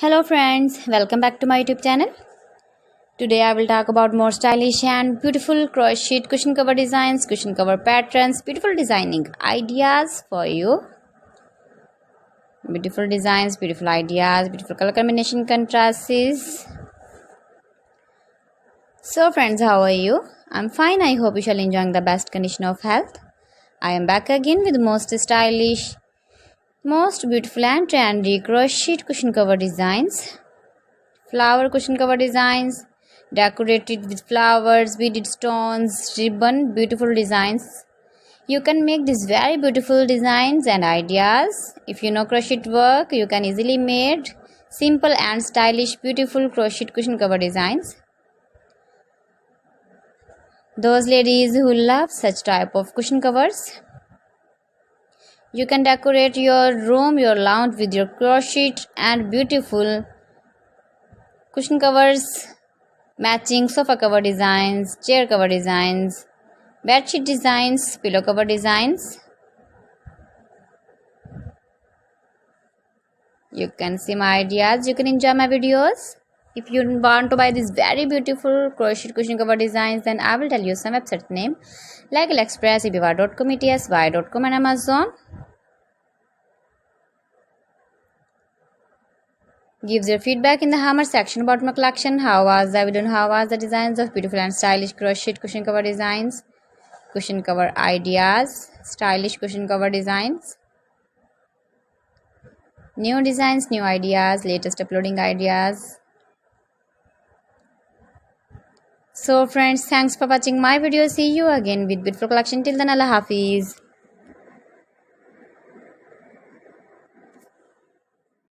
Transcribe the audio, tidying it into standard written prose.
Hello friends, welcome back to my YouTube channel. Today I will talk about more stylish and beautiful crochet cushion cover designs, cushion cover patterns, beautiful designing ideas for you. Beautiful designs, beautiful ideas, beautiful color combination contrasts. So friends, how are you? I'm fine. I hope you shall enjoy the best condition of health. I am back again with most stylish, most beautiful and trendy crochet cushion cover designs. Flower cushion cover designs, decorated with flowers, beaded stones, ribbon, beautiful designs. You can make these very beautiful designs and ideas. If you know crochet work, you can easily make simple and stylish beautiful crochet cushion cover designs. Those ladies who love such type of cushion covers, you can decorate your room, your lounge with your crochet and beautiful cushion covers, matching sofa cover designs, chair cover designs, bedsheet designs, pillow cover designs. You can see my ideas, you can enjoy my videos. If you want to buy these very beautiful crochet cushion cover designs, then I will tell you some website name like AliExpress, eBay.com, etsy.com and Amazon. Give your feedback in the hammer section about my collection. How was the video and how was the designs of beautiful and stylish crochet cushion cover designs, cushion cover ideas, stylish cushion cover designs, new designs, new ideas, latest uploading ideas. So friends, thanks for watching my video. See you again with beautiful collection. Till then, Allah Hafiz.